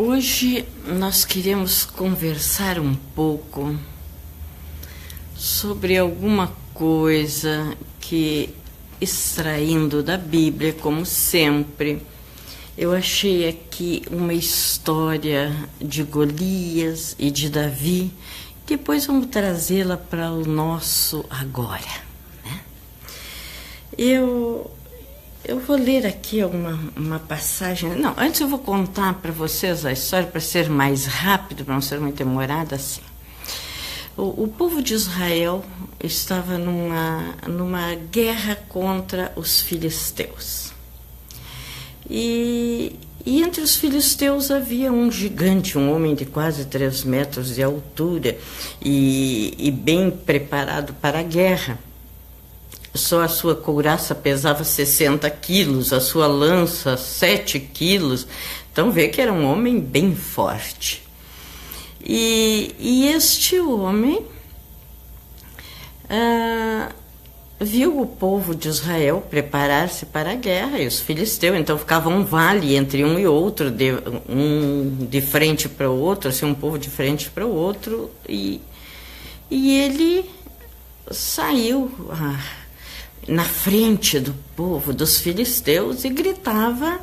Hoje nós queremos conversar um pouco sobre alguma coisa que, extraindo da Bíblia, como sempre, eu achei aqui uma história de Golias e de Davi. Depois vamos trazê-la para o nosso agora, né? Eu vou ler aqui uma passagem. Não, antes eu vou contar para vocês a história para ser mais rápido, para não ser muito demorada assim. O povo de Israel estava numa guerra contra os filisteus. E entre os filisteus havia um gigante, um homem de quase 3 metros de altura e bem preparado para a guerra. Só a sua couraça pesava 60 quilos, a sua lança 7 quilos. Então vê que era um homem bem forte. E este homem viu o povo de Israel preparar-se para a guerra, e os filisteus, então ficava um vale entre um e outro, um de frente para o outro, assim, um povo de frente para o outro, e ele saiu na frente do povo dos filisteus e gritava,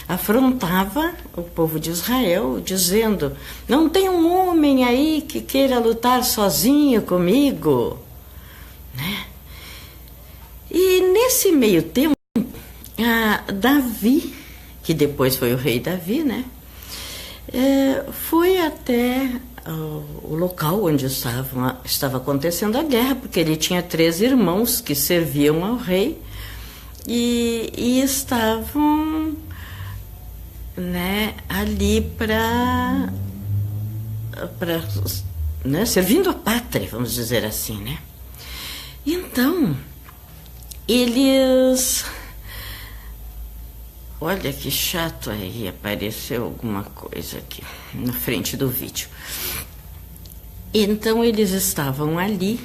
afrontava o povo de Israel, dizendo: não tem um homem aí que queira lutar sozinho comigo, né? E nesse meio tempo, Davi, que depois foi o rei Davi, né, foi até o local onde estava acontecendo a guerra, porque ele tinha 3 irmãos que serviam ao rei e estavam, né, ali para né, servindo a pátria, vamos dizer assim, né? Então, eles... Olha que chato aí, apareceu alguma coisa aqui na frente do vídeo. Então eles estavam ali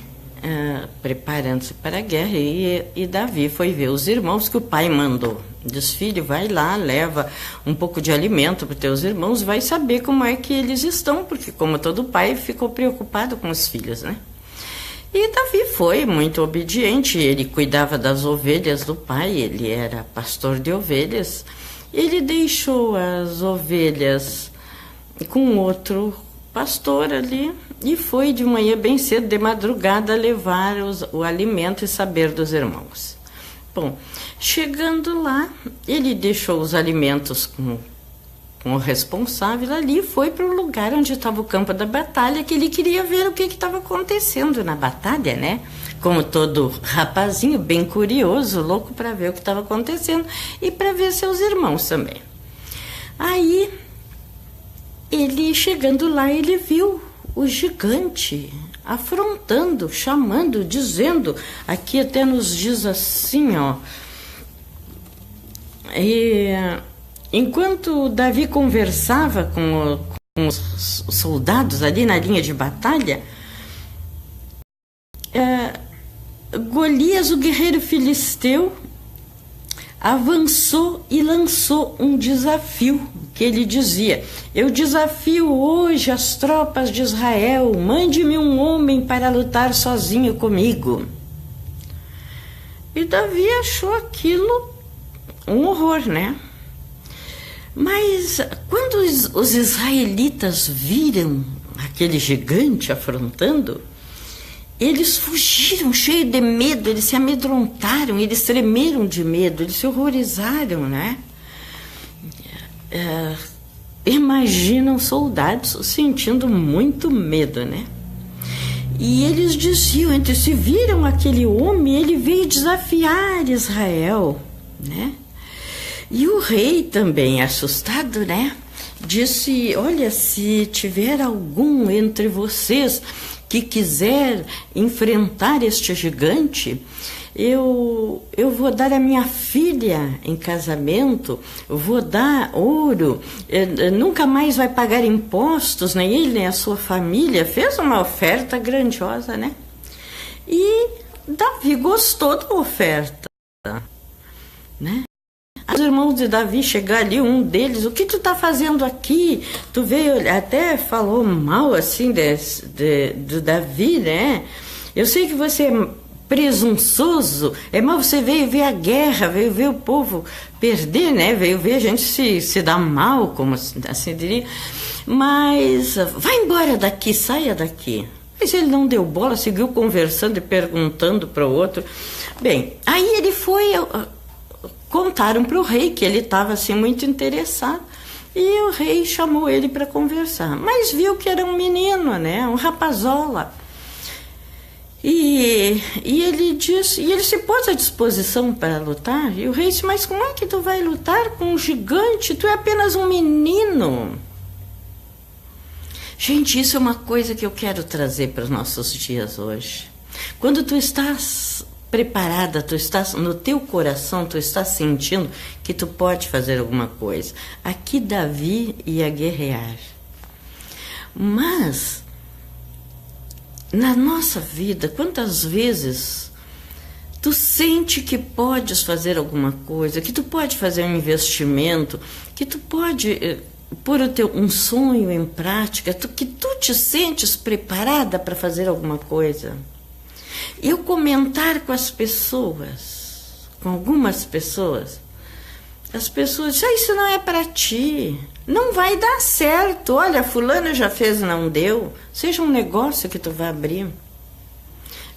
preparando-se para a guerra e Davi foi ver os irmãos que o pai mandou. Diz: filho, vai lá, leva um pouco de alimento para os teus irmãos, vai saber como é que eles estão, porque como todo pai ficou preocupado com os filhos, né? E Davi foi muito obediente, ele cuidava das ovelhas do pai, ele era pastor de ovelhas. Ele deixou as ovelhas com outro pastor ali e foi de manhã bem cedo, de madrugada, levar o alimento e saber dos irmãos. Bom, chegando lá, ele deixou os alimentos com o responsável ali, foi para o lugar onde estava o campo da batalha, que ele queria ver o que estava acontecendo na batalha, né? Como todo rapazinho, bem curioso, louco para ver o que estava acontecendo e para ver seus irmãos também. Aí, ele chegando lá, ele viu o gigante afrontando, chamando, dizendo, aqui até nos diz assim, ó, enquanto Davi conversava com os soldados ali na linha de batalha, Golias, o guerreiro filisteu, avançou e lançou um desafio, que ele dizia: eu desafio hoje as tropas de Israel, mande-me um homem para lutar sozinho comigo. E Davi achou aquilo um horror, né? Mas quando os israelitas viram aquele gigante afrontando, eles fugiram cheios de medo, eles se amedrontaram, eles tremeram de medo, eles se horrorizaram, né? Imaginam soldados sentindo muito medo, né? E eles diziam entre si, viram aquele homem, ele veio desafiar Israel, né? E o rei também, assustado, né, disse: olha, se tiver algum entre vocês que quiser enfrentar este gigante, eu vou dar a minha filha em casamento, vou dar ouro, nunca mais vai pagar impostos, nem ele, nem a sua família. Fez uma oferta grandiosa, né? E Davi gostou da oferta, né? Os irmãos de Davi chegar ali, um deles, o que tu tá fazendo aqui? Tu veio, até falou mal assim do Davi, né? Eu sei que você é presunçoso, mas você veio ver a guerra, veio ver o povo perder, né? Veio ver a gente se dar mal, como assim diria. Mas vai embora daqui, saia daqui. Mas ele não deu bola, seguiu conversando e perguntando para o outro. Bem, aí ele foi, contaram para o rei que ele estava assim muito interessado. E o rei chamou ele para conversar. Mas viu que era um menino, né? Um rapazola. E ele disse, e ele se pôs à disposição para lutar. E o rei disse, mas como é que tu vai lutar com um gigante? Tu é apenas um menino. Gente, isso é uma coisa que eu quero trazer para os nossos dias hoje. Quando tu estás preparada, tu estás no teu coração, tu estás sentindo que tu pode fazer alguma coisa. Aqui Davi ia guerrear. Mas na nossa vida, quantas vezes tu sente que podes fazer alguma coisa, que tu pode fazer um investimento, que tu pode pôr um sonho em prática, que tu te sentes preparada para fazer alguma coisa. Eu comentar com as pessoas, com algumas pessoas, as pessoas dizem, isso não é para ti, não vai dar certo, olha, fulana já fez, não deu, seja um negócio que tu vai abrir,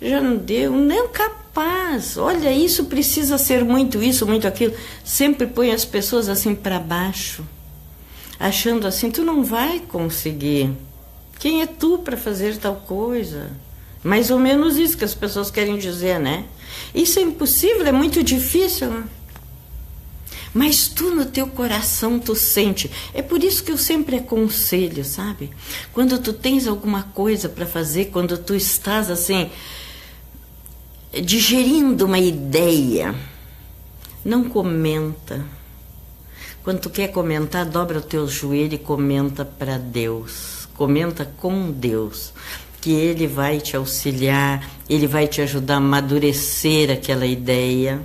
já não deu, não capaz, olha, isso precisa ser muito isso, muito aquilo, sempre põe as pessoas assim para baixo, achando assim, tu não vai conseguir, quem é tu para fazer tal coisa? Mais ou menos isso que as pessoas querem dizer, né? Isso é impossível, é muito difícil, né? Mas tu no teu coração tu sente. É por isso que eu sempre aconselho, sabe? Quando tu tens alguma coisa para fazer, quando tu estás assim digerindo uma ideia, não comenta. Quando tu quer comentar, dobra o teu joelho e comenta para Deus. Comenta com Deus, que Ele vai te auxiliar, Ele vai te ajudar a amadurecer aquela ideia.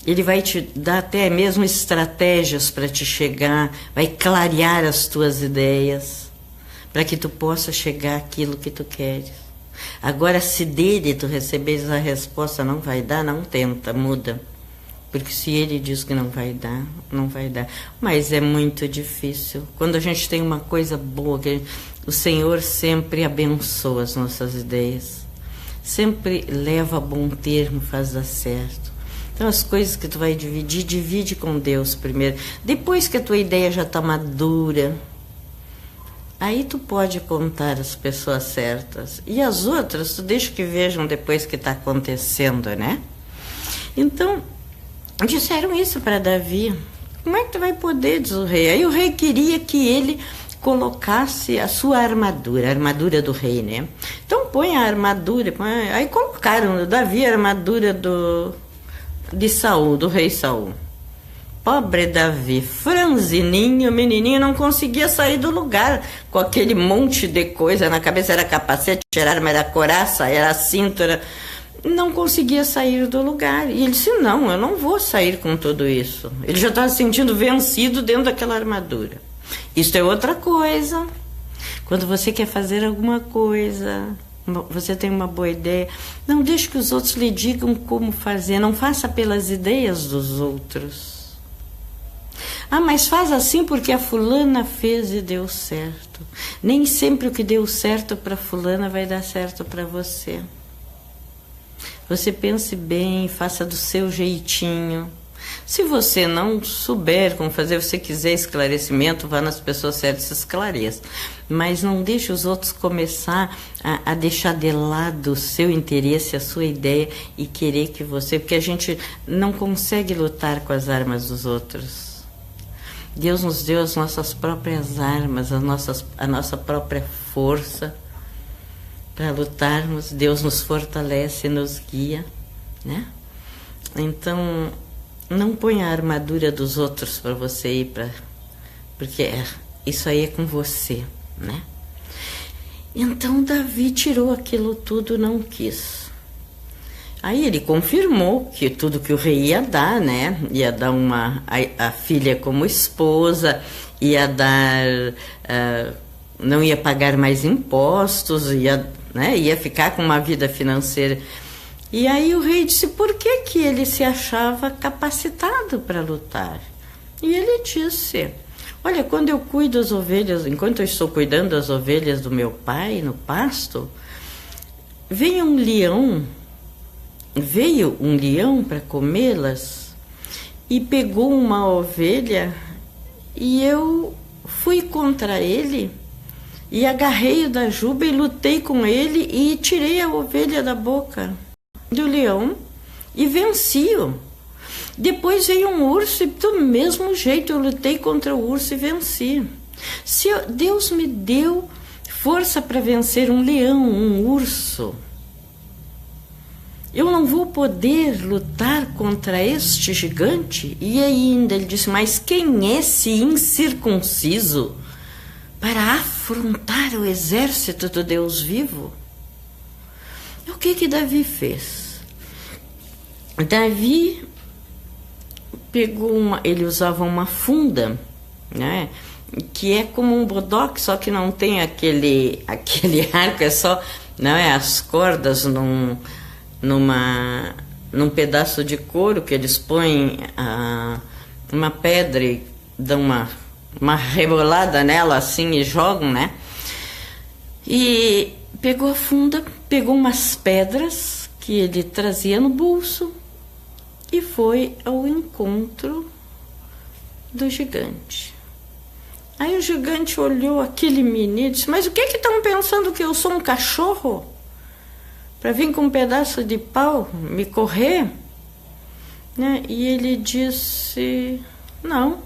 Ele vai te dar até mesmo estratégias para te chegar, vai clarear as tuas ideias, para que tu possa chegar àquilo que tu queres. Agora, se dele tu receberes a resposta, não vai dar, não tenta, muda. Porque se ele diz que não vai dar, não vai dar. Mas é muito difícil. Quando a gente tem uma coisa boa, que o Senhor sempre abençoa as nossas ideias. Sempre leva a bom termo, faz dar certo. Então as coisas que tu vai dividir, divide com Deus primeiro. Depois que a tua ideia já está madura, aí tu pode contar as pessoas certas. E as outras, tu deixa que vejam depois que está acontecendo, né? Então, disseram isso para Davi. Como é que tu vai poder, diz o rei? Aí o rei queria que ele colocasse a sua armadura, a armadura do rei, né? Então põe a armadura, aí colocaram no Davi a armadura de Saul, do rei Saul. Pobre Davi, franzininho, menininho, não conseguia sair do lugar com aquele monte de coisa na cabeça, era capacete, era arma, era coraça, era cinto, não conseguia sair do lugar. E ele disse, não, eu não vou sair com tudo isso. Ele já estava se sentindo vencido dentro daquela armadura. Isso é outra coisa. Quando você quer fazer alguma coisa, você tem uma boa ideia, não deixe que os outros lhe digam como fazer, não faça pelas ideias dos outros. Ah, mas faz assim porque a fulana fez e deu certo. Nem sempre o que deu certo para fulana vai dar certo para você. Você pense bem, faça do seu jeitinho. Se você não souber como fazer, você quiser esclarecimento, vá nas pessoas certas e se esclareça. Mas não deixe os outros começar a deixar de lado o seu interesse, a sua ideia e querer que você... Porque a gente não consegue lutar com as armas dos outros. Deus nos deu as nossas próprias armas, a nossa própria força para lutarmos. Deus nos fortalece e nos guia, né? Então, não ponha a armadura dos outros para você ir para... Porque isso aí é com você, né? Então, Davi tirou aquilo tudo, não quis. Aí ele confirmou que tudo que o rei ia dar, né? Ia dar a filha como esposa, ia dar... não ia pagar mais impostos, ia ficar com uma vida financeira. E aí o rei disse por que ele se achava capacitado para lutar. E ele disse, olha, quando eu cuido das ovelhas, enquanto eu estou cuidando das ovelhas do meu pai no pasto, veio um leão para comê-las e pegou uma ovelha e eu fui contra ele e agarrei-o da juba e lutei com ele e tirei a ovelha da boca do leão e venci-o. Depois veio um urso e do mesmo jeito eu lutei contra o urso e venci. Deus me deu força para vencer um leão, um urso, eu não vou poder lutar contra este gigante? E ainda ele disse, mas quem é esse incircunciso para afrontar o exército do Deus vivo? E o que Davi fez? Davi pegou ele usava uma funda, né? Que é como um bodoque, só que não tem aquele arco, é só, não é, as cordas num pedaço de couro que eles põem uma pedra e dão uma rebolada nela assim e jogam, né? E pegou a funda, pegou umas pedras que ele trazia no bolso e foi ao encontro do gigante. Aí o gigante olhou aquele menino e disse, mas o que estão pensando, que eu sou um cachorro? Para vir com um pedaço de pau me correr? Né? E ele disse, não,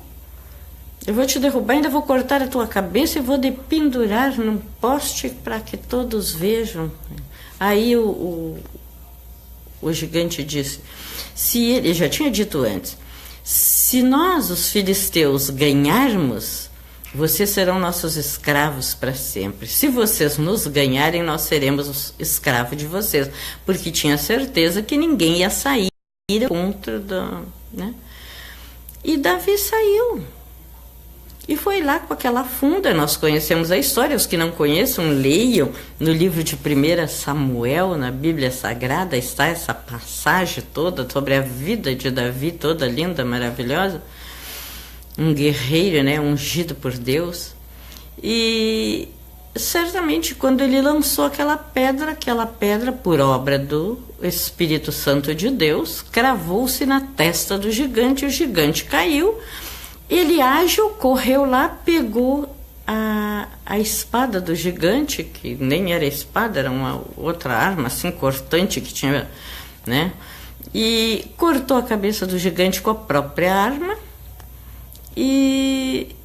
eu vou te derrubar, ainda vou cortar a tua cabeça e vou te pendurar num poste para que todos vejam. Aí o gigante disse, ele já tinha dito antes, se nós, os filisteus, ganharmos, vocês serão nossos escravos para sempre. Se vocês nos ganharem, nós seremos os escravos de vocês. Porque tinha certeza que ninguém ia sair contra né? E Davi saiu. E foi lá com aquela funda. Nós conhecemos a história. Os que não conheçam, leiam. No livro de 1 Samuel, na Bíblia Sagrada, está essa passagem toda sobre a vida de Davi, toda linda, maravilhosa. Um guerreiro, né, ungido por Deus. E certamente quando ele lançou aquela pedra por obra do Espírito Santo de Deus, cravou-se na testa do gigante, o gigante caiu, ele ágil, correu lá, pegou a espada do gigante, que nem era espada, era uma outra arma assim cortante que tinha, né, e cortou a cabeça do gigante com a própria arma. E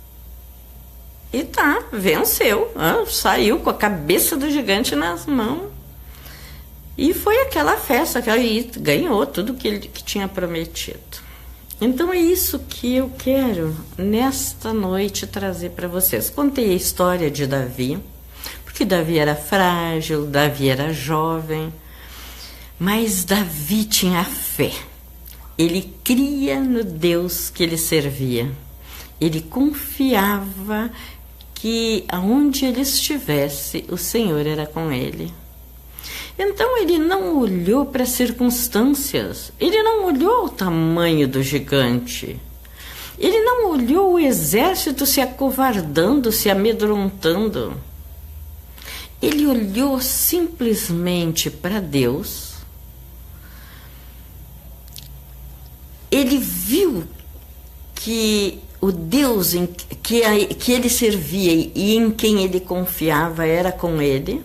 venceu, saiu com a cabeça do gigante nas mãos. E foi aquela festa, e ganhou tudo que ele tinha prometido. Então é isso que eu quero nesta noite trazer para vocês. Contei a história de Davi, porque Davi era frágil, Davi era jovem, mas Davi tinha fé. Ele cria no Deus que ele servia. Ele confiava que aonde ele estivesse, o Senhor era com ele. Então ele não olhou para as circunstâncias, ele não olhou o tamanho do gigante, ele não olhou o exército se acovardando, se amedrontando. Ele olhou simplesmente para Deus, ele viu que o Deus que ele servia e em quem ele confiava era com ele,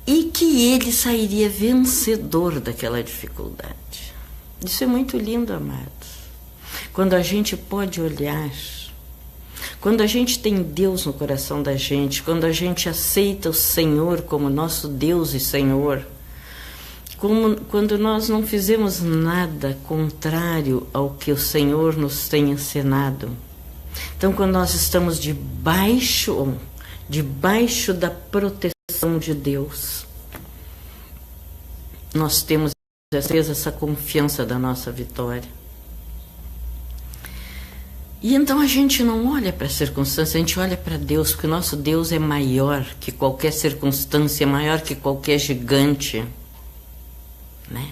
e que ele sairia vencedor daquela dificuldade. Isso é muito lindo, amados. Quando a gente pode olhar, quando a gente tem Deus no coração da gente, quando a gente aceita o Senhor como nosso Deus e Senhor, quando nós não fizemos nada contrário ao que o Senhor nos tem ensinado. Então, quando nós estamos debaixo da proteção de Deus, nós temos essa confiança da nossa vitória. E então a gente não olha para a circunstância, a gente olha para Deus, porque o nosso Deus é maior que qualquer circunstância, é maior que qualquer gigante, né?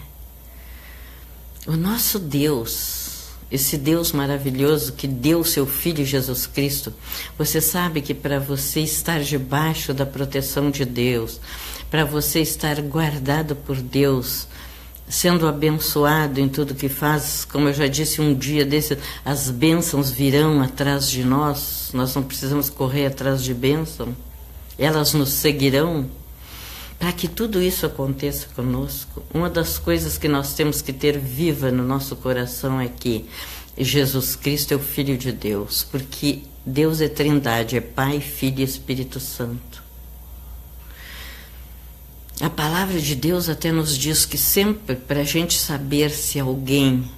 O nosso Deus, esse Deus maravilhoso que deu o seu Filho Jesus Cristo, você sabe que para você estar debaixo da proteção de Deus, para você estar guardado por Deus, sendo abençoado em tudo que faz, como eu já disse um dia desse, as bênçãos virão atrás de nós, nós não precisamos correr atrás de bênção, elas nos seguirão. Para que tudo isso aconteça conosco, uma das coisas que nós temos que ter viva no nosso coração é que Jesus Cristo é o Filho de Deus, porque Deus é Trindade, é Pai, Filho e Espírito Santo. A palavra de Deus até nos diz que sempre, para a gente saber se alguém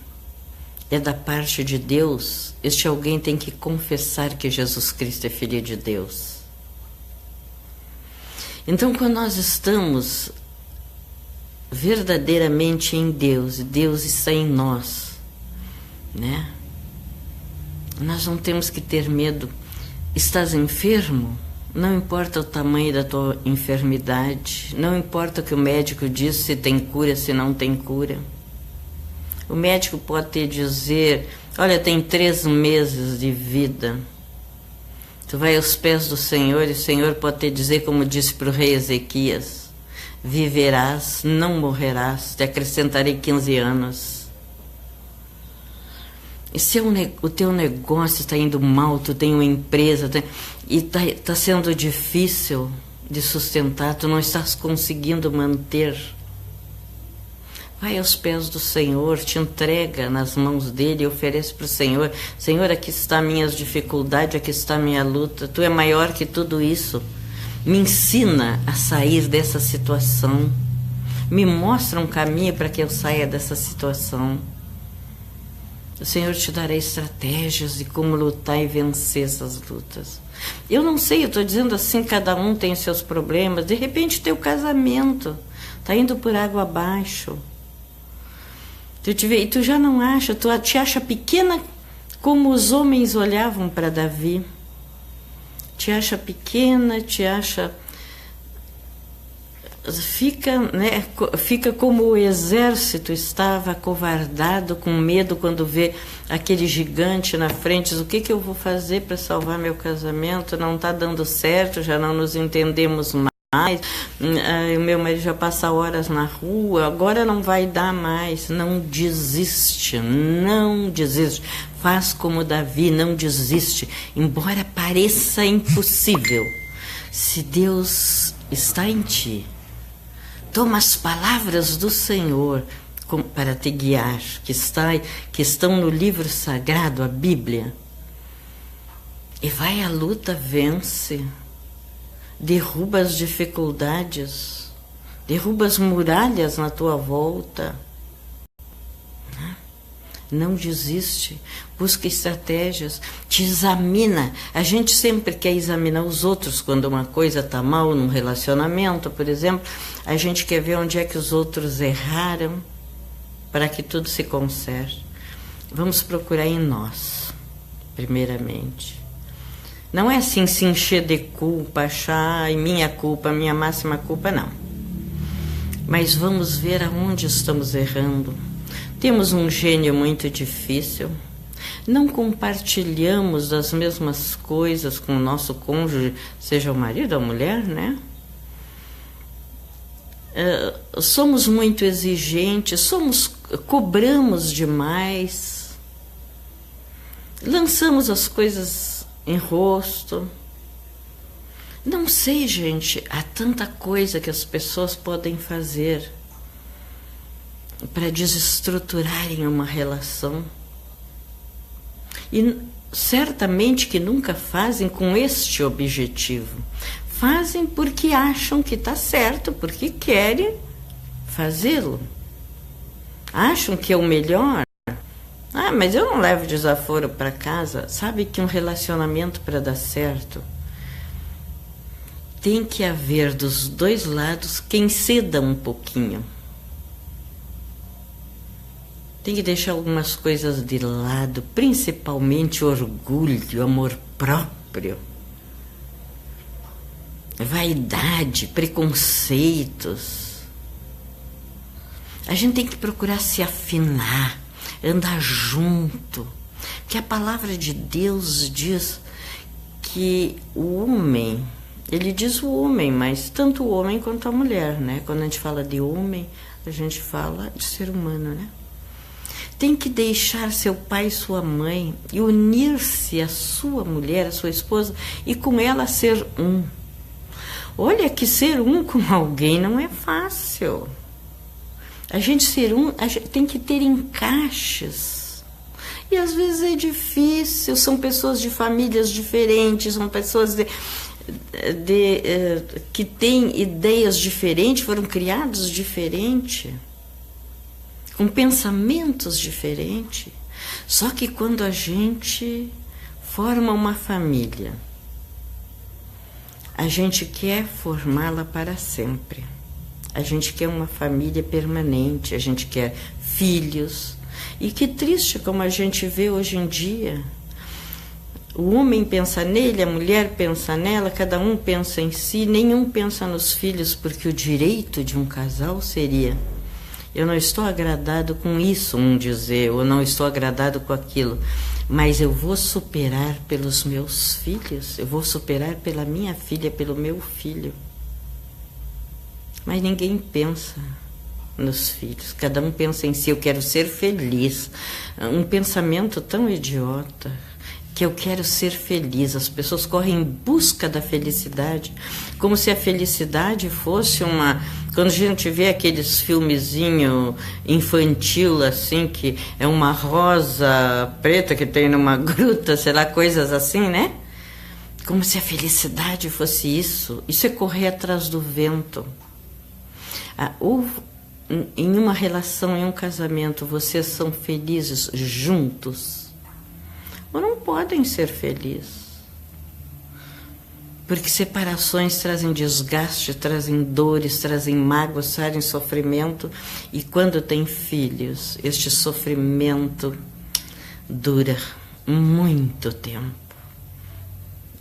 é da parte de Deus, este alguém tem que confessar que Jesus Cristo é Filho de Deus. Então, quando nós estamos verdadeiramente em Deus, e Deus está em nós, né? Nós não temos que ter medo. Estás enfermo? Não importa o tamanho da tua enfermidade, não importa o que o médico diz, se tem cura, se não tem cura. O médico pode te dizer, olha, tem 3 meses de vida. Tu vai aos pés do Senhor e o Senhor pode te dizer, como disse para o rei Ezequias, viverás, não morrerás, te acrescentarei 15 anos. E se o teu negócio está indo mal, tu tem uma empresa e está sendo difícil de sustentar, tu não estás conseguindo manter, vai aos pés do Senhor, te entrega nas mãos dele e oferece para o Senhor. Senhor, aqui está minhas dificuldades, aqui está minha luta, tu é maior que tudo isso. Me ensina a sair dessa situação, me mostra um caminho para que eu saia dessa situação. O Senhor te dará estratégias de como lutar e vencer essas lutas. Eu não sei, eu estou dizendo assim, cada um tem os seus problemas. De repente teu casamento está indo por água abaixo. E tu já não acha, tu te acha pequena como os homens olhavam para Davi. Te acha pequena, te acha... Fica como o exército estava acovardado, com medo quando vê aquele gigante na frente. Diz, o que eu vou fazer para salvar meu casamento? Não está dando certo, já não nos entendemos mais. O meu marido já passa horas na rua, agora não vai dar mais. Não desiste, não desiste. Faz como Davi, não desiste. Embora pareça impossível, se Deus está em ti, toma as palavras do Senhor para te guiar, que estão no livro sagrado, a Bíblia. E vai à luta, vence. Derruba as dificuldades. Derruba as muralhas na tua volta. Não desiste, busca estratégias, te examina. A gente sempre quer examinar os outros quando uma coisa está mal num relacionamento, por exemplo. A gente quer ver onde é que os outros erraram para que tudo se conserte. Vamos procurar em nós, primeiramente. Não é assim se encher de culpa, achar minha culpa, minha máxima culpa, não. Mas vamos ver aonde estamos errando. Temos um gênio muito difícil, não compartilhamos das mesmas coisas com o nosso cônjuge, seja o marido ou a mulher, né? Somos muito exigentes, cobramos demais, lançamos as coisas em rosto. Não sei, gente, há tanta coisa que as pessoas podem fazer para desestruturarem uma relação. E certamente que nunca fazem com este objetivo. Fazem porque acham que está certo, porque querem fazê-lo. Acham que é o melhor. Ah, mas eu não levo desaforo para casa. Sabe que um relacionamento, para dar certo, tem que haver dos dois lados quem ceda um pouquinho. Tem que deixar algumas coisas de lado, principalmente orgulho, amor próprio, vaidade, preconceitos. A gente tem que procurar se afinar, andar junto, porque a palavra de Deus diz que o homem, ele diz o homem, mas tanto o homem quanto a mulher, né? Quando a gente fala de homem, a gente fala de ser humano, né? Tem que deixar seu pai e sua mãe e unir-se à sua mulher, à sua esposa, e com ela ser um. Olha que ser um com alguém não é fácil. A gente ser um, a gente tem que ter encaixes. E às vezes é difícil, são pessoas de famílias diferentes, são pessoas que têm ideias diferentes, foram criados diferentes, com pensamentos diferentes. Só que quando a gente forma uma família, a gente quer formá-la para sempre. A gente quer uma família permanente, a gente quer filhos. E que triste como a gente vê hoje em dia. O homem pensa nele, a mulher pensa nela, cada um pensa em si, nenhum pensa nos filhos, porque o direito de um casal seria: eu não estou agradado com isso, um dizer, ou não estou agradado com aquilo, mas eu vou superar pelos meus filhos, eu vou superar pela minha filha, pelo meu filho. Mas ninguém pensa nos filhos, cada um pensa em si, eu quero ser feliz. Um pensamento tão idiota, que eu quero ser feliz. As pessoas correm em busca da felicidade, como se a felicidade fosse uma... Quando a gente vê aqueles filmezinho infantil, assim, que é uma rosa preta que tem numa gruta, sei lá, coisas assim, né? Como se a felicidade fosse isso. Isso é correr atrás do vento. Em uma relação, em um casamento, vocês são felizes juntos? Ou não podem ser felizes? Porque separações trazem desgaste, trazem dores, trazem mágoas, trazem sofrimento. E quando tem filhos, este sofrimento dura muito tempo.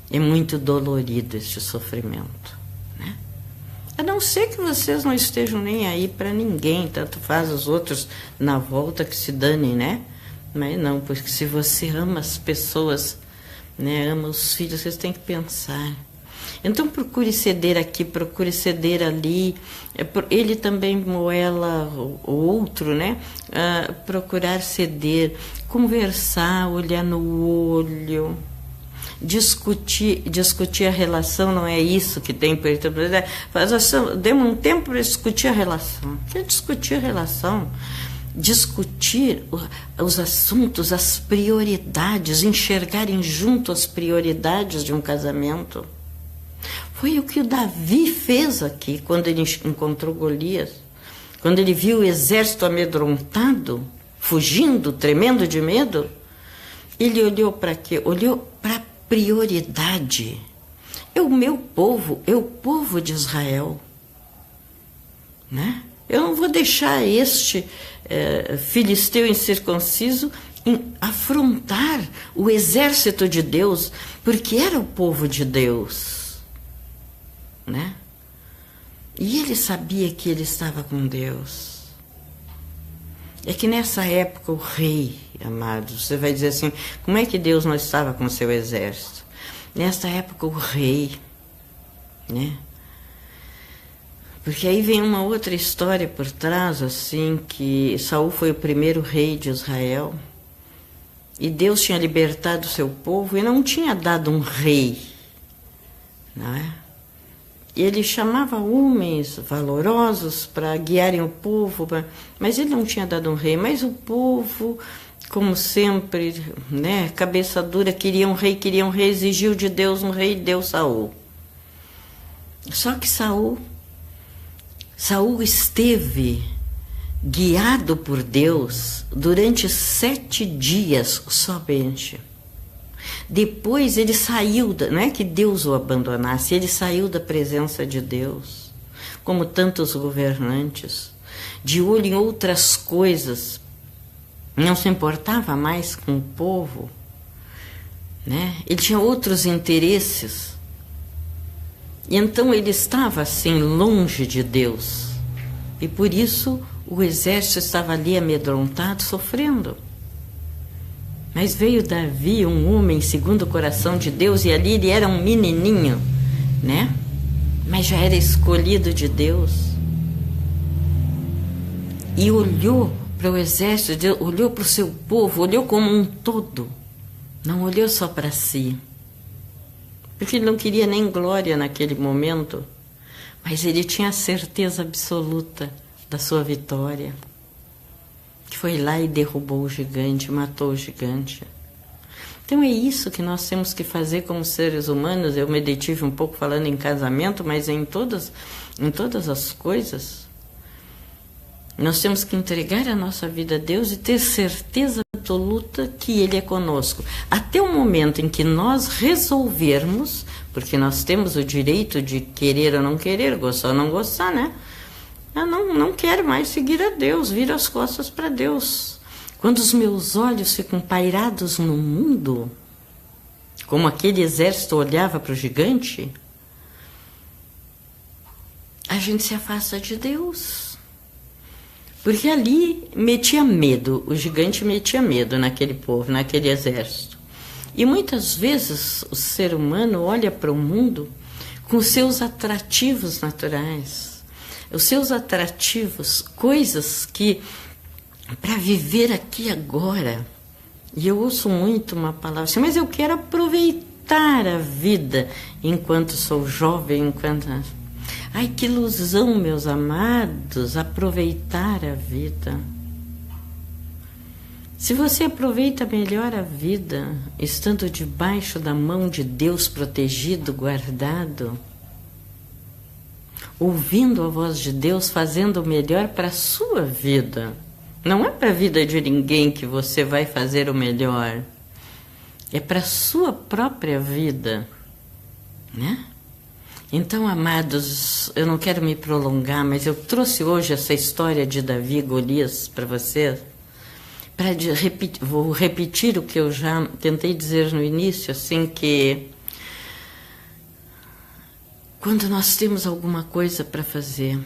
É muito dolorido este sofrimento, né? A não ser que vocês não estejam nem aí para ninguém, tanto faz os outros na volta que se danem, né? Mas não, porque se você ama as pessoas, né, ama os filhos, vocês têm que pensar. Então procure ceder aqui, procure ceder ali. Ele também, ou ela, o outro, né? Procurar ceder, conversar, olhar no olho. Discutir a relação, não é isso que tem por exemplo. Demos um tempo para discutir a relação. O que é discutir a relação? Discutir os assuntos, as prioridades, enxergarem junto as prioridades de um casamento. Foi o que o Davi fez aqui, quando ele encontrou Golias. Quando ele viu o exército amedrontado, fugindo, tremendo de medo, ele olhou para quê? Olhou para a prioridade. É o meu povo, é o povo de Israel, né? Eu não vou deixar este filisteu incircunciso afrontar o exército de Deus, porque era o povo de Deus, né? E ele sabia que ele estava com Deus. É que nessa época o rei, amados, você vai dizer assim, como é que Deus não estava com o seu exército? Nessa época o rei, né? Porque aí vem uma outra história por trás, assim, que Saul foi o primeiro rei de Israel, e Deus tinha libertado o seu povo e não tinha dado um rei, não é? E ele chamava homens valorosos para guiarem o povo, mas ele não tinha dado um rei. Mas o povo, como sempre, né, cabeça dura, queria um rei, exigiu de Deus um rei, e deu Saul. Só que Saul esteve guiado por Deus durante 7 dias somente. Depois ele saiu, não é que Deus o abandonasse, ele saiu da presença de Deus, como tantos governantes, de olho em outras coisas, não se importava mais com o povo, né? Ele tinha outros interesses. E então ele estava assim, longe de Deus. E por isso o exército estava ali amedrontado, sofrendo. Mas veio Davi, um homem segundo o coração de Deus, e ali ele era um menininho, né? Mas já era escolhido de Deus. E olhou para o exército de Deus, olhou para o seu povo, olhou como um todo. Não olhou só para si. Porque ele não queria nem glória naquele momento, mas ele tinha a certeza absoluta da sua vitória. Que foi lá e derrubou o gigante, matou o gigante. Então é isso que nós temos que fazer como seres humanos. Eu me detive um pouco falando em casamento, mas em todas as coisas. Nós temos que entregar a nossa vida a Deus e ter certeza absoluta que Ele é conosco. Até o momento em que nós resolvermos, porque nós temos o direito de querer ou não querer, gostar ou não gostar, né? Eu não quero mais seguir a Deus, viro as costas para Deus. Quando os meus olhos ficam pairados no mundo, como aquele exército olhava para o gigante, a gente se afasta de Deus. Porque ali metia medo, o gigante metia medo naquele povo, naquele exército. E muitas vezes o ser humano olha para o mundo com seus atrativos naturais. Os seus atrativos, coisas que, para viver aqui agora, e eu ouço muito uma palavra assim, mas eu quero aproveitar a vida enquanto sou jovem, enquanto... Ai, que ilusão, meus amados, aproveitar a vida. Se você aproveita melhor a vida, estando debaixo da mão de Deus, protegido, guardado, ouvindo a voz de Deus, fazendo o melhor para a sua vida. Não é para a vida de ninguém que você vai fazer o melhor. É para a sua própria vida, né? Então, amados, eu não quero me prolongar, mas eu trouxe hoje essa história de Davi e Golias para vocês. Vou repetir o que eu já tentei dizer no início, assim que... Quando nós temos alguma coisa para fazer,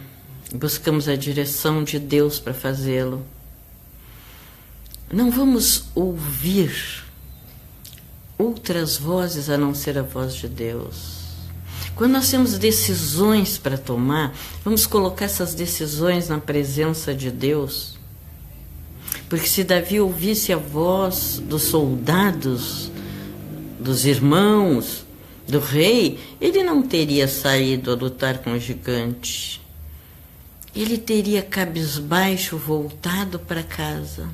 buscamos a direção de Deus para fazê-lo, não vamos ouvir outras vozes a não ser a voz de Deus. Quando nós temos decisões para tomar, vamos colocar essas decisões na presença de Deus. Porque se Davi ouvisse a voz dos soldados, dos irmãos, do rei, ele não teria saído a lutar com o gigante. Ele teria cabisbaixo voltado para casa,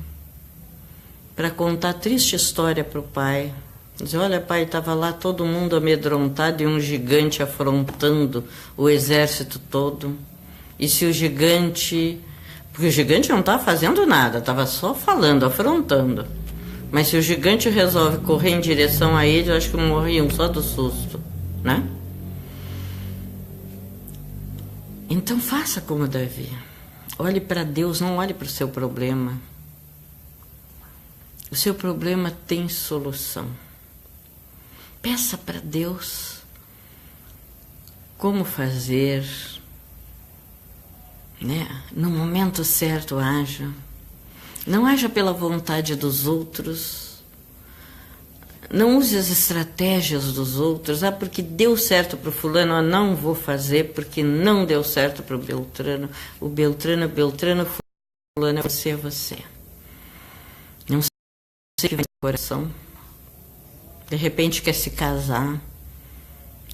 para contar a triste história para o pai. Dizer, olha, pai, estava lá todo mundo amedrontado e um gigante afrontando o exército todo. E se o gigante... Porque o gigante não estava fazendo nada, estava só falando, afrontando. Mas se o gigante resolve correr em direção a ele, eu acho que morriam só do susto, né? Então faça como Davi. Olhe para Deus, não olhe para o seu problema. O seu problema tem solução. Peça para Deus como fazer, né? No momento certo haja. Não haja pela vontade dos outros. Não use as estratégias dos outros. Ah, porque deu certo para o fulano, eu não vou fazer porque não deu certo para o Beltrano. O Beltrano, fulano, é você. Não sei o que vai no coração. De repente quer se casar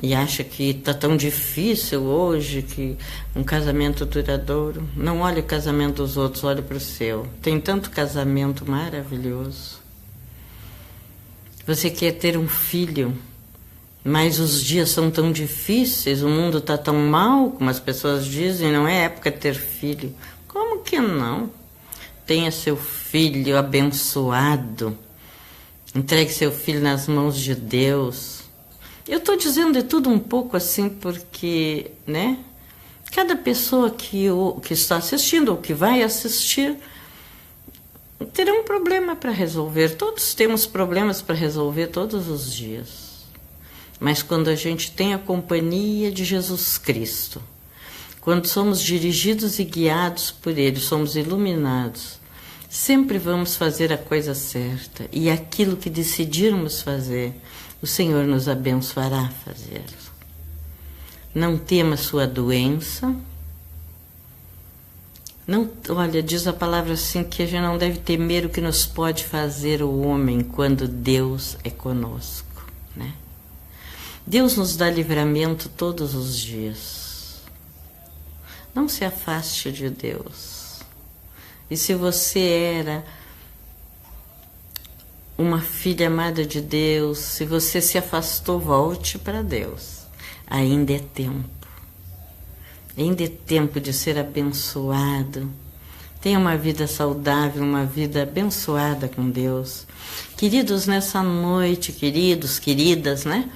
e acha que está tão difícil hoje, que um casamento duradouro. Não olhe o casamento dos outros, olhe para o seu. Tem tanto casamento maravilhoso. Você quer ter um filho, mas os dias são tão difíceis, o mundo está tão mal, como as pessoas dizem, não é época de ter filho. Como que não? Tenha seu filho abençoado. Entregue seu filho nas mãos de Deus. Eu estou dizendo de tudo um pouco assim porque, né? Cada pessoa que está assistindo ou que vai assistir terão um problema para resolver. Todos temos problemas para resolver todos os dias. Mas quando a gente tem a companhia de Jesus Cristo, quando somos dirigidos e guiados por Ele, somos iluminados, sempre vamos fazer a coisa certa. E aquilo que decidirmos fazer, o Senhor nos abençoará a fazê-lo. Não tema sua doença. Não, olha, diz a palavra assim que a gente não deve temer o que nos pode fazer o homem quando Deus é conosco, né? Deus nos dá livramento todos os dias. Não se afaste de Deus. E se você era uma filha amada de Deus, se você se afastou, volte para Deus. Ainda é tempo. Ainda é tempo de ser abençoado. Tenha uma vida saudável, uma vida abençoada com Deus. Queridos, nessa noite, queridos, queridas, né?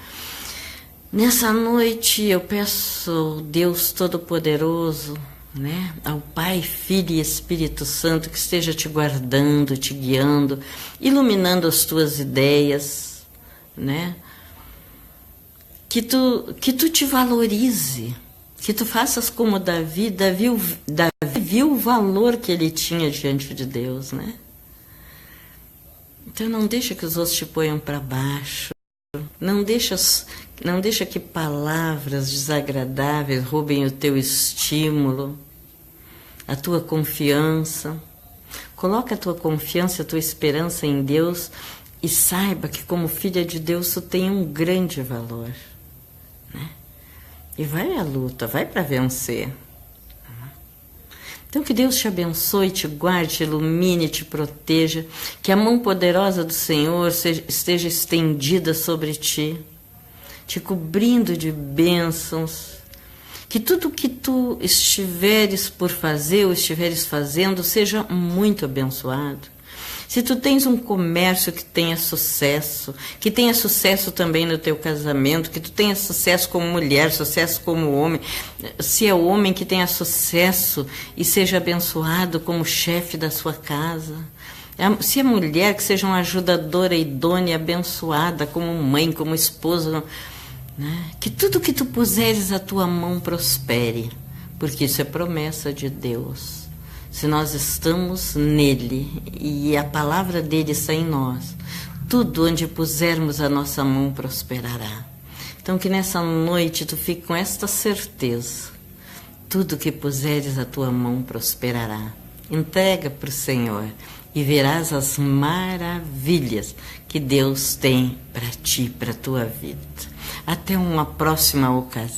Nessa noite eu peço ao Deus Todo-Poderoso, né? Ao Pai, Filho e Espírito Santo, que esteja te guardando, te guiando, iluminando as tuas ideias, né? Que tu te valorize, que tu faças como Davi. Davi viu o valor que ele tinha diante de Deus, né? Então não deixa que os outros te ponham para baixo. Não deixa que palavras desagradáveis roubem o teu estímulo, a tua confiança. Coloca a tua confiança, a tua esperança em Deus e saiba que como filha de Deus tu tem um grande valor, né? E vai à luta, vai para vencer. Então que Deus te abençoe, te guarde, te ilumine, te proteja, que a mão poderosa do Senhor esteja estendida sobre ti, te cobrindo de bênçãos, que tudo que tu estiveres por fazer ou estiveres fazendo seja muito abençoado. Se tu tens um comércio que tenha sucesso também no teu casamento, que tu tenha sucesso como mulher, sucesso como homem, se é homem que tenha sucesso e seja abençoado como chefe da sua casa, se é mulher que seja uma ajudadora idônea, abençoada como mãe, como esposa, né? Que tudo que tu puseres a tua mão prospere, porque isso é promessa de Deus. Se nós estamos nele e a palavra dele está em nós, tudo onde pusermos a nossa mão prosperará. Então que nessa noite tu fique com esta certeza, tudo que puseres a tua mão prosperará. Entrega para o Senhor e verás as maravilhas que Deus tem para ti, para a tua vida. Até uma próxima ocasião.